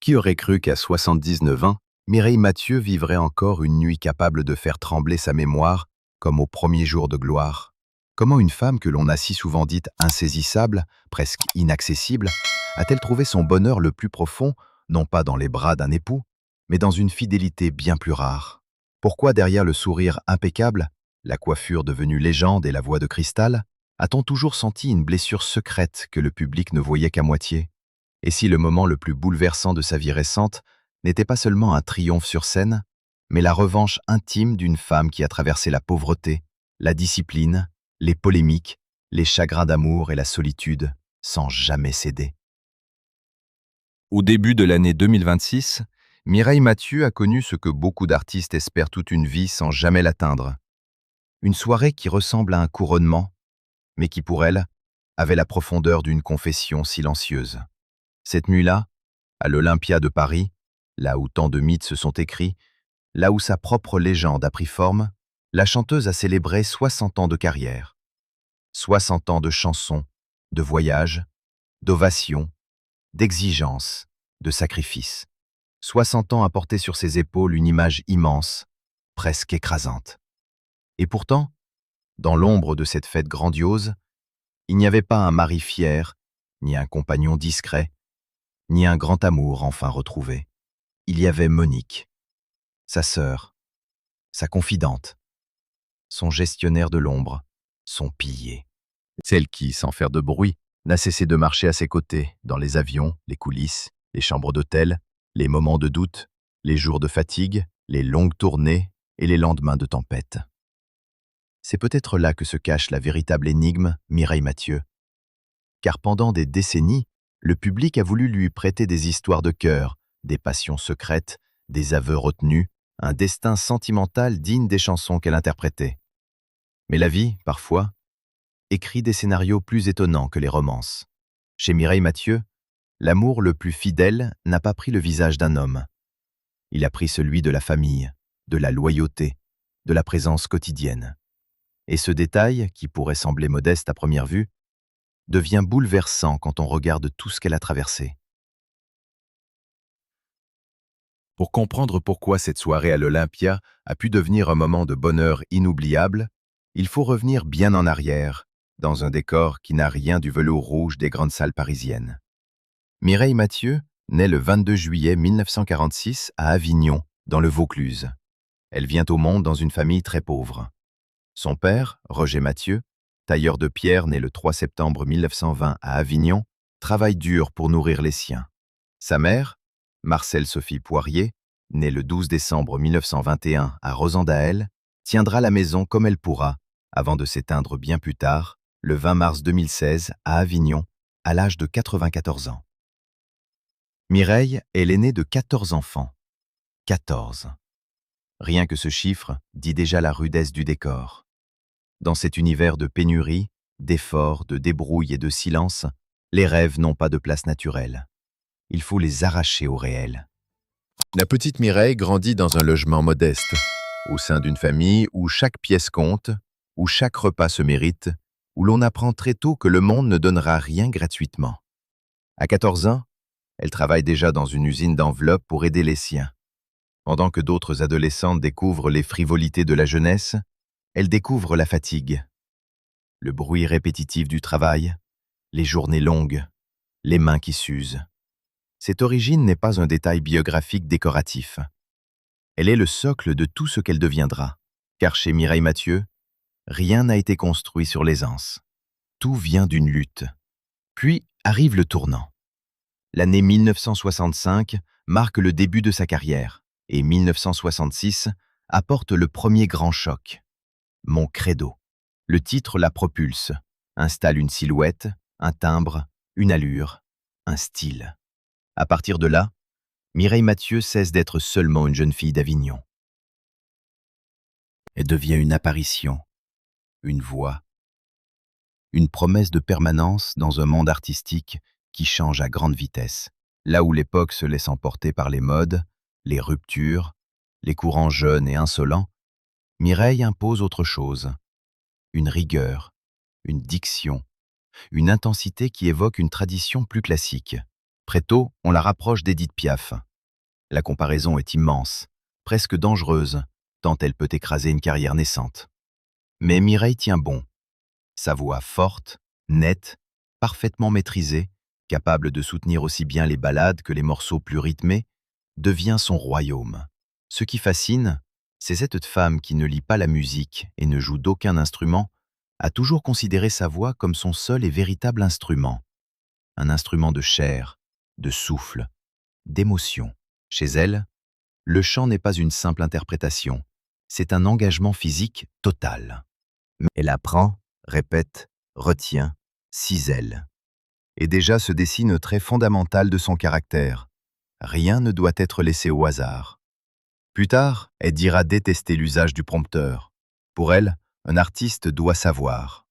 Qui aurait cru qu'à 79 ans, Mireille Mathieu vivrait encore une nuit capable de faire trembler sa mémoire, comme au premier jour de gloire? Comment une femme que l'on a si souvent dite insaisissable, presque inaccessible, a-t-elle trouvé son bonheur le plus profond, non pas dans les bras d'un époux, mais dans une fidélité bien plus rare? Pourquoi derrière le sourire impeccable, la coiffure devenue légende et la voix de cristal, a-t-on toujours senti une blessure secrète que le public ne voyait qu'à moitié? Et si le moment le plus bouleversant de sa vie récente n'était pas seulement un triomphe sur scène, mais la revanche intime d'une femme qui a traversé la pauvreté, la discipline, les polémiques, les chagrins d'amour et la solitude, sans jamais céder? Au début de l'année 2026, Mireille Mathieu a connu ce que beaucoup d'artistes espèrent toute une vie sans jamais l'atteindre. Une soirée qui ressemble à un couronnement, mais qui pour elle avait la profondeur d'une confession silencieuse. Cette nuit-là, à l'Olympia de Paris, là où tant de mythes se sont écrits, là où sa propre légende a pris forme, la chanteuse a célébré 60 ans de carrière. 60 ans de chansons, de voyages, d'ovations, d'exigences, de sacrifices. 60 ans à porter sur ses épaules une image immense, presque écrasante. Et pourtant, dans l'ombre de cette fête grandiose, il n'y avait pas un mari fier, ni un compagnon discret, ni un grand amour enfin retrouvé. Il y avait Monique, sa sœur, sa confidente, son gestionnaire de l'ombre, son pilier. Celle qui, sans faire de bruit, n'a cessé de marcher à ses côtés dans les avions, les coulisses, les chambres d'hôtel, les moments de doute, les jours de fatigue, les longues tournées et les lendemains de tempête. C'est peut-être là que se cache la véritable énigme Mireille Mathieu. Car pendant des décennies, le public a voulu lui prêter des histoires de cœur, des passions secrètes, des aveux retenus, un destin sentimental digne des chansons qu'elle interprétait. Mais la vie, parfois, écrit des scénarios plus étonnants que les romances. Chez Mireille Mathieu, l'amour le plus fidèle n'a pas pris le visage d'un homme. Il a pris celui de la famille, de la loyauté, de la présence quotidienne. Et ce détail, qui pourrait sembler modeste à première vue, devient bouleversant quand on regarde tout ce qu'elle a traversé. Pour comprendre pourquoi cette soirée à l'Olympia a pu devenir un moment de bonheur inoubliable, il faut revenir bien en arrière, dans un décor qui n'a rien du velours rouge des grandes salles parisiennes. Mireille Mathieu naît le 22 juillet 1946 à Avignon, dans le Vaucluse. Elle vient au monde dans une famille très pauvre. Son père, Roger Mathieu, tailleur de pierre né le 3 septembre 1920 à Avignon, travaille dur pour nourrir les siens. Sa mère, Marcelle Sophie Poirier, née le 12 décembre 1921 à Rosandaël, tiendra la maison comme elle pourra, avant de s'éteindre bien plus tard, le 20 mars 2016 à Avignon, à l'âge de 94 ans. Mireille est l'aînée de 14 enfants. 14. Rien que ce chiffre dit déjà la rudesse du décor. Dans cet univers de pénurie, d'efforts, de débrouille et de silence, les rêves n'ont pas de place naturelle. Il faut les arracher au réel. La petite Mireille grandit dans un logement modeste, au sein d'une famille où chaque pièce compte, où chaque repas se mérite, où l'on apprend très tôt que le monde ne donnera rien gratuitement. À 14 ans, elle travaille déjà dans une usine d'enveloppes pour aider les siens. Pendant que d'autres adolescentes découvrent les frivolités de la jeunesse, elle découvre la fatigue, le bruit répétitif du travail, les journées longues, les mains qui s'usent. Cette origine n'est pas un détail biographique décoratif. Elle est le socle de tout ce qu'elle deviendra, car chez Mireille Mathieu, rien n'a été construit sur l'aisance. Tout vient d'une lutte. Puis arrive le tournant. L'année 1965 marque le début de sa carrière, et 1966 apporte le premier grand choc. Mon credo. Le titre la propulse, installe une silhouette, un timbre, une allure, un style. À partir de là, Mireille Mathieu cesse d'être seulement une jeune fille d'Avignon. Elle devient une apparition, une voix, une promesse de permanence dans un monde artistique qui change à grande vitesse, là où l'époque se laisse emporter par les modes, les ruptures, les courants jeunes et insolents. Mireille impose autre chose, une rigueur, une diction, une intensité qui évoque une tradition plus classique, Très tôt, on la rapproche d'Édith Piaf. La comparaison est immense, presque dangereuse, tant elle peut écraser une carrière naissante. Mais Mireille tient bon. Sa voix forte, nette, parfaitement maîtrisée, capable de soutenir aussi bien les ballades que les morceaux plus rythmés, devient son royaume. Ce qui fascine, c'est cette femme qui ne lit pas la musique et ne joue d'aucun instrument, a toujours considéré sa voix comme son seul et véritable instrument. Un instrument de chair, de souffle, d'émotion. Chez elle, le chant n'est pas une simple interprétation, c'est un engagement physique total. Elle apprend, répète, retient, cisèle. Et déjà se dessine trait fondamental de son caractère. Rien ne doit être laissé au hasard. Plus tard, elle dira détester l'usage du prompteur. Pour elle, un artiste doit savoir.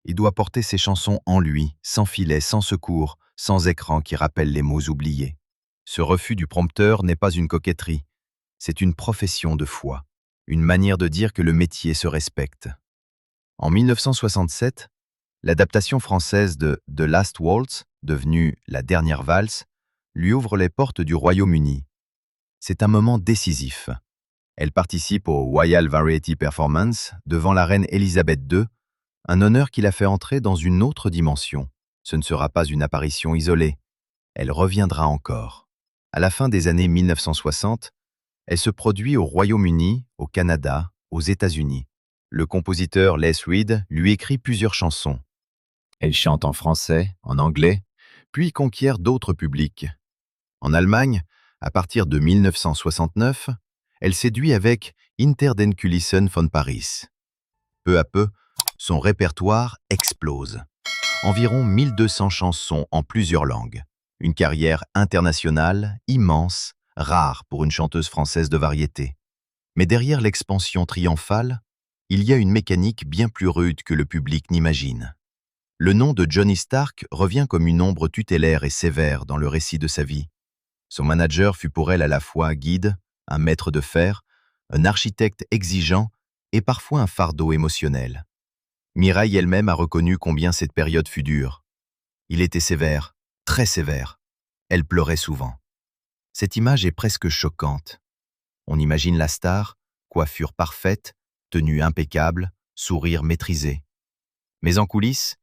Il doit porter ses chansons en lui, sans filet, sans secours, sans écran qui rappelle les mots oubliés. Ce refus du prompteur n'est pas une coquetterie, c'est une profession de foi, une manière de dire que le métier se respecte. En 1967, l'adaptation française de The Last Waltz, devenue La Dernière Valse, lui ouvre les portes du Royaume-Uni. C'est un moment décisif. Elle participe au Royal Variety Performance devant la reine Elisabeth II, un honneur qui la fait entrer dans une autre dimension. Ce ne sera pas une apparition isolée. Elle reviendra encore. À la fin des années 1960, elle se produit au Royaume-Uni, au Canada, aux États-Unis. Le compositeur Les Reed lui écrit plusieurs chansons. Elle chante en français, en anglais, puis conquiert d'autres publics. En Allemagne, à partir de 1969, elle séduit avec Hinter den Kulissen von Paris. Peu à peu, son répertoire explose. Environ 1200 chansons en plusieurs langues. Une carrière internationale, immense, rare pour une chanteuse française de variété. Mais derrière l'expansion triomphale, il y a une mécanique bien plus rude que le public n'imagine. Le nom de Johnny Stark revient comme une ombre tutélaire et sévère dans le récit de sa vie. Son manager fut pour elle à la fois guide, un maître de fer, un architecte exigeant et parfois un fardeau émotionnel. Mireille elle-même a reconnu combien cette période fut dure. Il était sévère, très sévère. Elle pleurait souvent. Cette image est presque choquante. On imagine la star, coiffure parfaite, tenue impeccable, sourire maîtrisé. Mais en coulisses,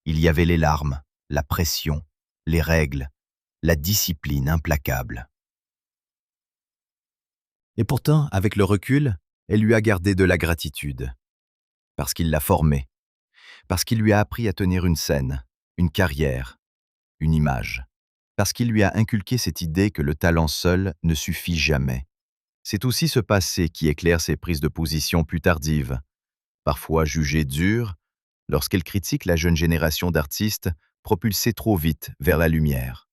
il y avait les larmes, la pression, les règles, la discipline implacable. Et pourtant, avec le recul, elle lui a gardé de la gratitude. Parce qu'il l'a formée. Parce qu'il lui a appris à tenir une scène, une carrière, une image. Parce qu'il lui a inculqué cette idée que le talent seul ne suffit jamais. C'est aussi ce passé qui éclaire ses prises de position plus tardives, parfois jugées dures, lorsqu'elle critique la jeune génération d'artistes propulsés trop vite vers la lumière.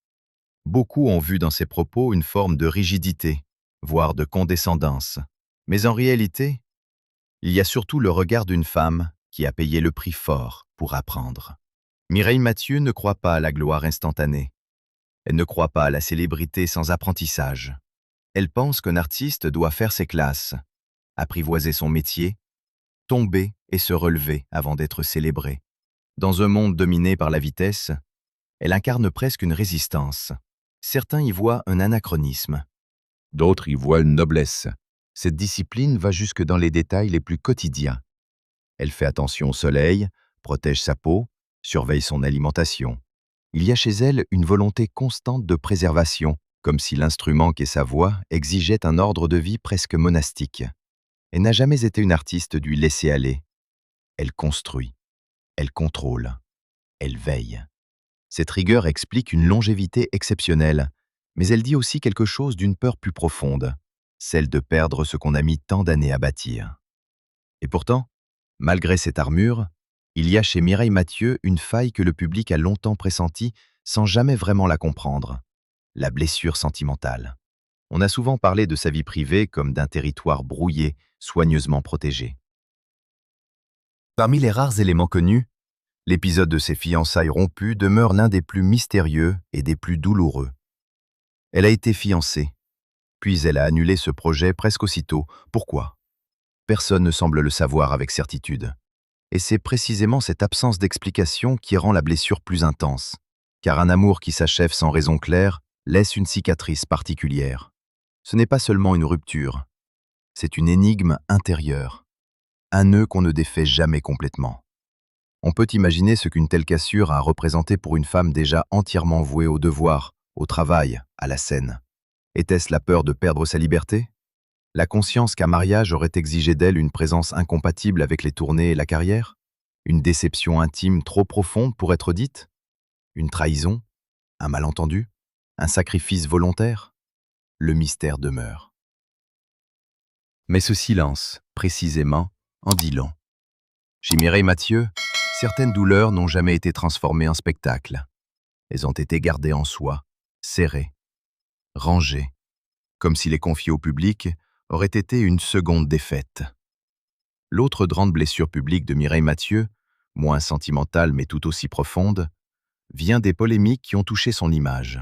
Beaucoup ont vu dans ses propos une forme de rigidité, voire de condescendance. Mais en réalité, il y a surtout le regard d'une femme qui a payé le prix fort pour apprendre. Mireille Mathieu ne croit pas à la gloire instantanée. Elle ne croit pas à la célébrité sans apprentissage. Elle pense qu'un artiste doit faire ses classes, apprivoiser son métier, tomber et se relever avant d'être célébré. Dans un monde dominé par la vitesse, elle incarne presque une résistance. Certains y voient un anachronisme. D'autres y voient une noblesse. Cette discipline va jusque dans les détails les plus quotidiens. Elle fait attention au soleil, protège sa peau, surveille son alimentation. Il y a chez elle une volonté constante de préservation, comme si l'instrument qu'est sa voix exigeait un ordre de vie presque monastique. Elle n'a jamais été une artiste du laisser-aller. Elle construit, elle contrôle, elle veille. Cette rigueur explique une longévité exceptionnelle, mais elle dit aussi quelque chose d'une peur plus profonde, celle de perdre ce qu'on a mis tant d'années à bâtir. Et pourtant, malgré cette armure, il y a chez Mireille Mathieu une faille que le public a longtemps pressentie sans jamais vraiment la comprendre, la blessure sentimentale. On a souvent parlé de sa vie privée comme d'un territoire brouillé, soigneusement protégé. Parmi les rares éléments connus, l'épisode de ses fiançailles rompues demeure l'un des plus mystérieux et des plus douloureux. Elle a été fiancée, puis elle a annulé ce projet presque aussitôt. Pourquoi? Personne ne semble le savoir avec certitude. Et c'est précisément cette absence d'explication qui rend la blessure plus intense. car un amour qui s'achève sans raison claire laisse une cicatrice particulière. Ce n'est pas seulement une rupture, c'est une énigme intérieure, un nœud qu'on ne défait jamais complètement. On peut imaginer ce qu'une telle cassure a représenté pour une femme déjà entièrement vouée au devoir, au travail, à la scène. Était-ce la peur de perdre sa liberté? La conscience qu'un mariage aurait exigé d'elle une présence incompatible avec les tournées et la carrière? Une déception intime trop profonde pour être dite? Une trahison? Un malentendu? Un sacrifice volontaire? Le mystère demeure. Mais ce silence, précisément, en dit long. Chez Mireille Mathieu, certaines douleurs n'ont jamais été transformées en spectacle. Elles ont été gardées en soi, serrées, rangées, comme si les confier au public aurait été une seconde défaite. L'autre grande blessure publique de Mireille Mathieu, moins sentimentale mais tout aussi profonde, vient des polémiques qui ont touché son image.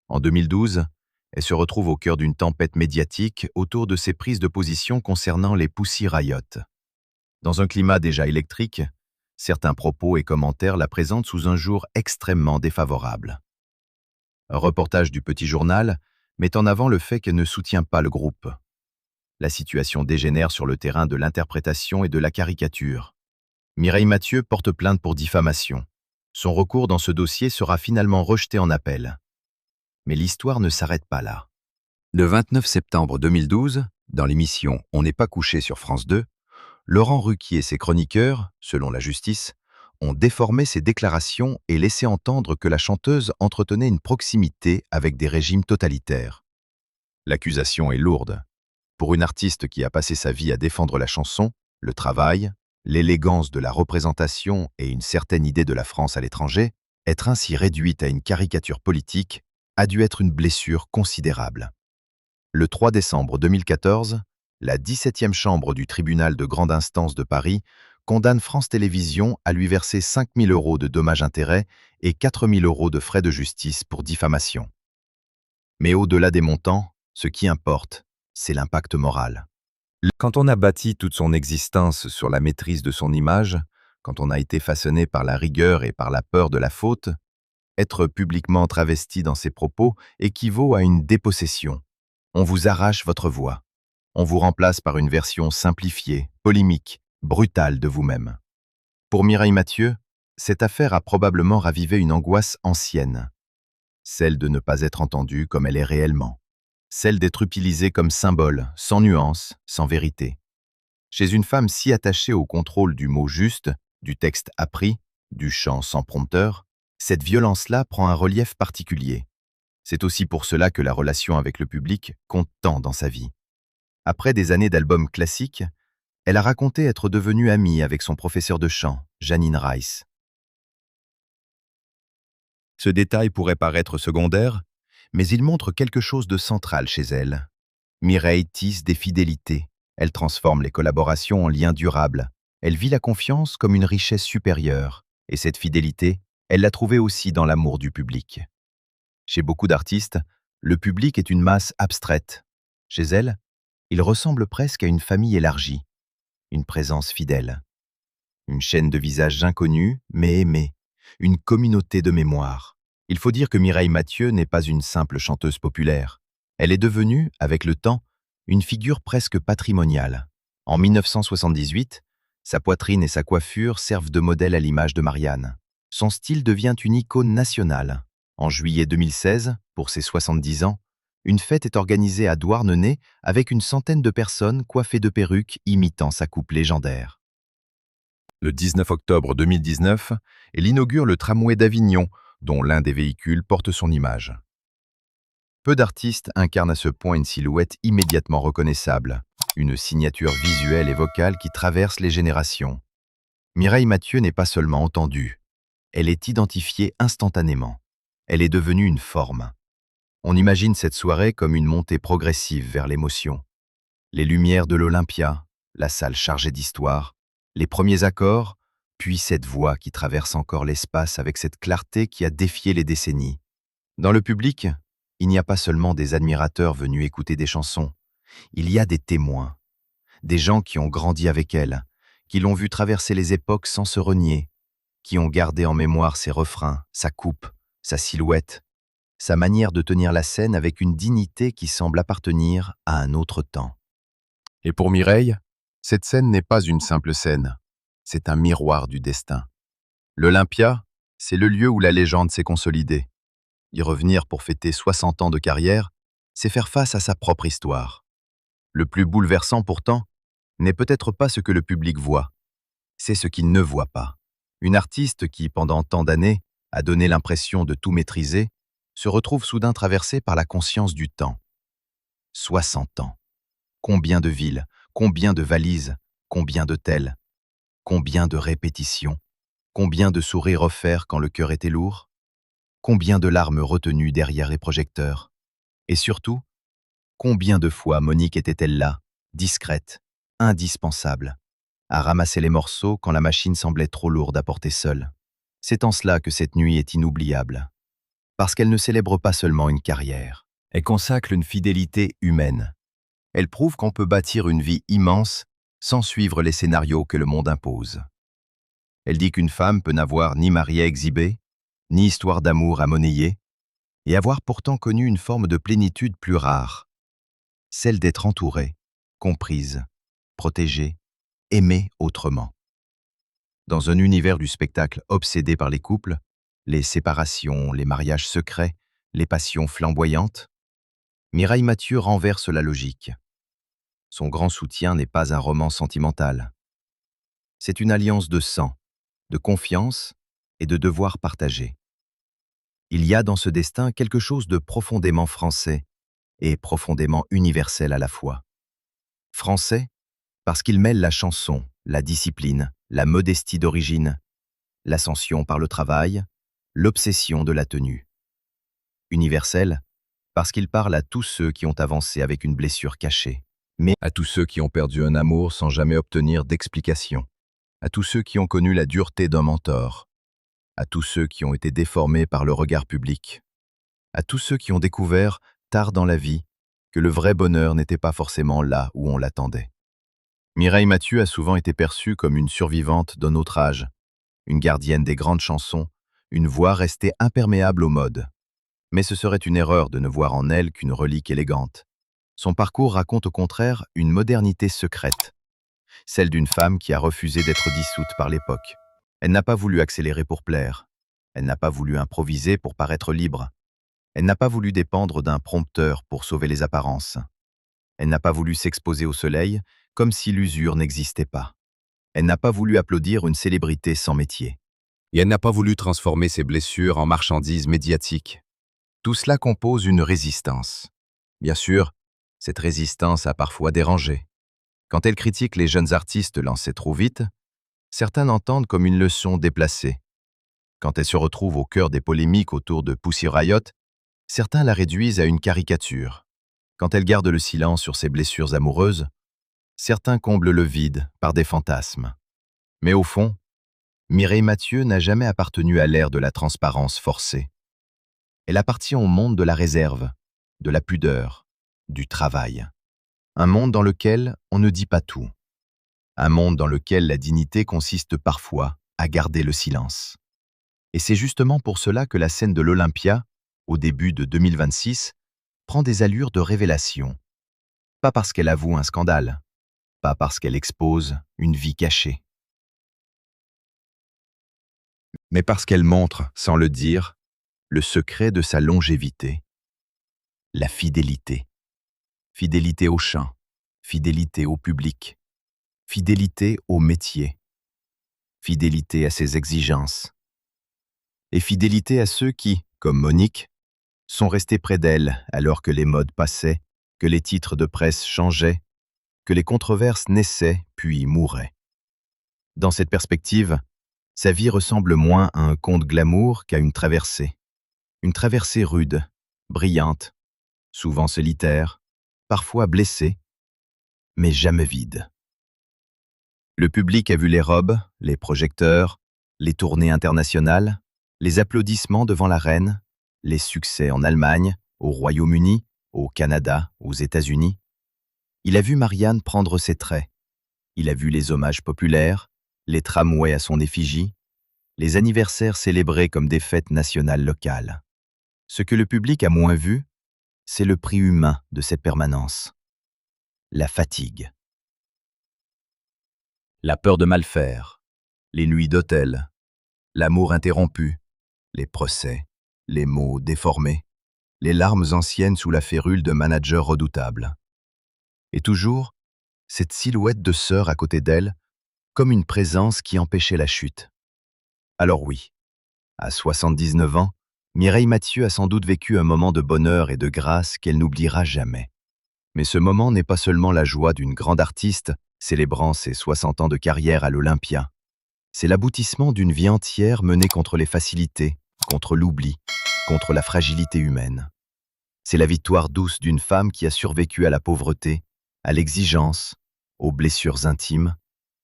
En 2012, elle se retrouve au cœur d'une tempête médiatique autour de ses prises de position concernant les Pussy Riot. Dans un climat déjà électrique, certains propos et commentaires la présentent sous un jour extrêmement défavorable. Un reportage du Petit Journal met en avant le fait qu'elle ne soutient pas le groupe. La situation dégénère sur le terrain de l'interprétation et de la caricature. Mireille Mathieu porte plainte pour diffamation. Son recours dans ce dossier sera finalement rejeté en appel. Mais l'histoire ne s'arrête pas là. Le 29 septembre 2012, dans l'émission On n'est pas couché sur France 2, Laurent Ruquier et ses chroniqueurs, selon la justice, ont déformé ses déclarations et laissé entendre que la chanteuse entretenait une proximité avec des régimes totalitaires. L'accusation est lourde. Pour une artiste qui a passé sa vie à défendre la chanson, le travail, l'élégance de la représentation et une certaine idée de la France à l'étranger, être ainsi réduite à une caricature politique a dû être une blessure considérable. Le 3 décembre 2014, la 17e chambre du tribunal de grande instance de Paris condamne France Télévisions à lui verser 5 000 € de dommages-intérêts et 4 000 € de frais de justice pour diffamation. Mais au-delà des montants, ce qui importe, c'est l'impact moral. Quand on a bâti toute son existence sur la maîtrise de son image, quand on a été façonné par la rigueur et par la peur de la faute, être publiquement travesti dans ses propos équivaut à une dépossession. On vous arrache votre voix. On vous remplace par une version simplifiée, polémique, brutale de vous-même. Pour Mireille Mathieu, cette affaire a probablement ravivé une angoisse ancienne. Celle de ne pas être entendue comme elle est réellement. Celle d'être utilisée comme symbole, sans nuance, sans vérité. Chez une femme si attachée au contrôle du mot juste, du texte appris, du chant sans prompteur, cette violence-là prend un relief particulier. C'est aussi pour cela que la relation avec le public compte tant dans sa vie. Après des années d'albums classiques, elle a raconté être devenue amie avec son professeur de chant, Janine Rice. Ce détail pourrait paraître secondaire, mais il montre quelque chose de central chez elle. Mireille tisse des fidélités. Elle transforme les collaborations en liens durables. Elle vit la confiance comme une richesse supérieure. Et cette fidélité, elle l'a trouvée aussi dans l'amour du public. Chez beaucoup d'artistes, le public est une masse abstraite. Chez elle, il ressemble presque à une famille élargie, une présence fidèle. Une chaîne de visages inconnus, mais aimés, une communauté de mémoire. Il faut dire que Mireille Mathieu n'est pas une simple chanteuse populaire. Elle est devenue, avec le temps, une figure presque patrimoniale. En 1978, sa poitrine et sa coiffure servent de modèle à l'image de Marianne. Son style devient une icône nationale. En juillet 2016, pour ses 70 ans, une fête est organisée à Douarnenez avec une centaine de personnes coiffées de perruques imitant sa coupe légendaire. Le 19 octobre 2019, elle inaugure le tramway d'Avignon, dont l'un des véhicules porte son image. Peu d'artistes incarnent à ce point une silhouette immédiatement reconnaissable, une signature visuelle et vocale qui traverse les générations. Mireille Mathieu n'est pas seulement entendue, elle est identifiée instantanément. Elle est devenue une forme. On imagine cette soirée comme une montée progressive vers l'émotion. Les lumières de l'Olympia, la salle chargée d'histoire, les premiers accords, puis cette voix qui traverse encore l'espace avec cette clarté qui a défié les décennies. Dans le public, il n'y a pas seulement des admirateurs venus écouter des chansons, il y a des témoins, des gens qui ont grandi avec elle, qui l'ont vue traverser les époques sans se renier, qui ont gardé en mémoire ses refrains, sa coupe, sa silhouette, sa manière de tenir la scène avec une dignité qui semble appartenir à un autre temps. Et pour Mireille, cette scène n'est pas une simple scène, c'est un miroir du destin. L'Olympia, c'est le lieu où la légende s'est consolidée. Y revenir pour fêter 60 ans de carrière, c'est faire face à sa propre histoire. Le plus bouleversant pourtant n'est peut-être pas ce que le public voit, c'est ce qu'il ne voit pas. Une artiste qui, pendant tant d'années, a donné l'impression de tout maîtriser, se retrouve soudain traversée par la conscience du temps. 60 ans. Combien de villes, combien de valises, combien d'hôtels, combien de répétitions, combien de sourires offerts quand le cœur était lourd, combien de larmes retenues derrière les projecteurs. Et surtout, combien de fois Monique était-elle là, discrète, indispensable, à ramasser les morceaux quand la machine semblait trop lourde à porter seule. C'est en cela que cette nuit est inoubliable. Parce qu'elle ne célèbre pas seulement une carrière. Elle consacre une fidélité humaine. Elle prouve qu'on peut bâtir une vie immense sans suivre les scénarios que le monde impose. Elle dit qu'une femme peut n'avoir ni mari à exhiber, ni histoire d'amour à monnayer, et avoir pourtant connu une forme de plénitude plus rare, celle d'être entourée, comprise, protégée, aimée autrement. Dans un univers du spectacle obsédé par les couples, les séparations, les mariages secrets, les passions flamboyantes, Mireille Mathieu renverse la logique. Son grand soutien n'est pas un roman sentimental. C'est une alliance de sang, de confiance et de devoir partagé. Il y a dans ce destin quelque chose de profondément français et profondément universel à la fois. Français, parce qu'il mêle la chanson, la discipline, la modestie d'origine, l'ascension par le travail, l'obsession de la tenue. Universel, parce qu'il parle à tous ceux qui ont avancé avec une blessure cachée, mais à tous ceux qui ont perdu un amour sans jamais obtenir d'explication, à tous ceux qui ont connu la dureté d'un mentor, à tous ceux qui ont été déformés par le regard public, à tous ceux qui ont découvert, tard dans la vie, que le vrai bonheur n'était pas forcément là où on l'attendait. Mireille Mathieu a souvent été perçue comme une survivante d'un autre âge, une gardienne des grandes chansons, une voix restée imperméable aux modes. Mais ce serait une erreur de ne voir en elle qu'une relique élégante. Son parcours raconte au contraire une modernité secrète, celle d'une femme qui a refusé d'être dissoute par l'époque. Elle n'a pas voulu accélérer pour plaire. Elle n'a pas voulu improviser pour paraître libre. Elle n'a pas voulu dépendre d'un prompteur pour sauver les apparences. Elle n'a pas voulu s'exposer au soleil comme si l'usure n'existait pas. Elle n'a pas voulu applaudir une célébrité sans métier. Et elle n'a pas voulu transformer ses blessures en marchandises médiatiques. Tout cela compose une résistance. Bien sûr, cette résistance a parfois dérangé. Quand elle critique les jeunes artistes lancés trop vite, certains l'entendent comme une leçon déplacée. Quand elle se retrouve au cœur des polémiques autour de Pussy Riot, certains la réduisent à une caricature. Quand elle garde le silence sur ses blessures amoureuses, certains comblent le vide par des fantasmes. Mais au fond, Mireille Mathieu n'a jamais appartenu à l'ère de la transparence forcée. Elle appartient au monde de la réserve, de la pudeur, du travail. Un monde dans lequel on ne dit pas tout. Un monde dans lequel la dignité consiste parfois à garder le silence. Et c'est justement pour cela que la scène de l'Olympia, au début de 2026, prend des allures de révélation. Pas parce qu'elle avoue un scandale, pas parce qu'elle expose une vie cachée, mais parce qu'elle montre, sans le dire, le secret de sa longévité. La fidélité. Fidélité au chant, fidélité au public, fidélité au métier, fidélité à ses exigences, et fidélité à ceux qui, comme Monique, sont restés près d'elle alors que les modes passaient, que les titres de presse changeaient, que les controverses naissaient puis mouraient. Dans cette perspective, sa vie ressemble moins à un conte glamour qu'à une traversée rude, brillante, souvent solitaire, parfois blessée, mais jamais vide. Le public a vu les robes, les projecteurs, les tournées internationales, les applaudissements devant la reine, les succès en Allemagne, au Royaume-Uni, au Canada, aux États-Unis. Il a vu Marianne prendre ses traits. Il a vu les hommages populaires, les tramways à son effigie, les anniversaires célébrés comme des fêtes nationales locales. Ce que le public a moins vu, c'est le prix humain de cette permanence. La fatigue. La peur de mal faire, les nuits d'hôtel, l'amour interrompu, les procès, les mots déformés, les larmes anciennes sous la férule de managers redoutables. Et toujours, cette silhouette de sœur à côté d'elle, comme une présence qui empêchait la chute. Alors oui, à 79 ans, Mireille Mathieu a sans doute vécu un moment de bonheur et de grâce qu'elle n'oubliera jamais. Mais ce moment n'est pas seulement la joie d'une grande artiste célébrant ses 60 ans de carrière à l'Olympia. C'est l'aboutissement d'une vie entière menée contre les facilités, contre l'oubli, contre la fragilité humaine. C'est la victoire douce d'une femme qui a survécu à la pauvreté, à l'exigence, aux blessures intimes,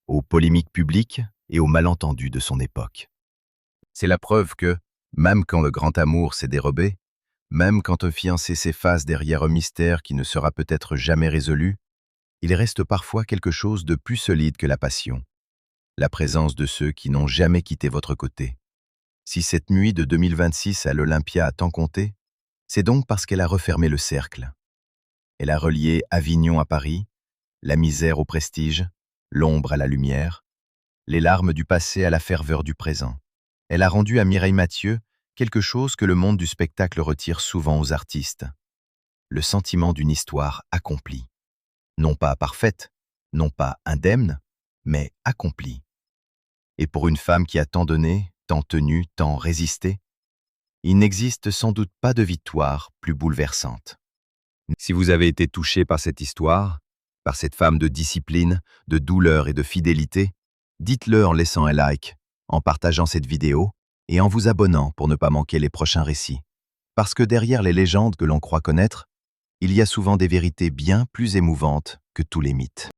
aux polémiques publiques et aux malentendus de son époque. C'est la preuve que, même quand le grand amour s'est dérobé, même quand un fiancé s'efface derrière un mystère qui ne sera peut-être jamais résolu, il reste parfois quelque chose de plus solide que la passion, la présence de ceux qui n'ont jamais quitté votre côté. Si cette nuit de 2026 à l'Olympia a tant compté, c'est donc parce qu'elle a refermé le cercle. Elle a relié Avignon à Paris, la misère au prestige, l'ombre à la lumière, les larmes du passé à la ferveur du présent. Elle a rendu à Mireille Mathieu quelque chose que le monde du spectacle retire souvent aux artistes. Le sentiment d'une histoire accomplie. Non pas parfaite, non pas indemne, mais accomplie. Et pour une femme qui a tant donné, tant tenu, tant résisté, il n'existe sans doute pas de victoire plus bouleversante. Si vous avez été touché par cette histoire, par cette femme de discipline, de douleur et de fidélité, dites-le en laissant un like, en partageant cette vidéo et en vous abonnant pour ne pas manquer les prochains récits. Parce que derrière les légendes que l'on croit connaître, il y a souvent des vérités bien plus émouvantes que tous les mythes.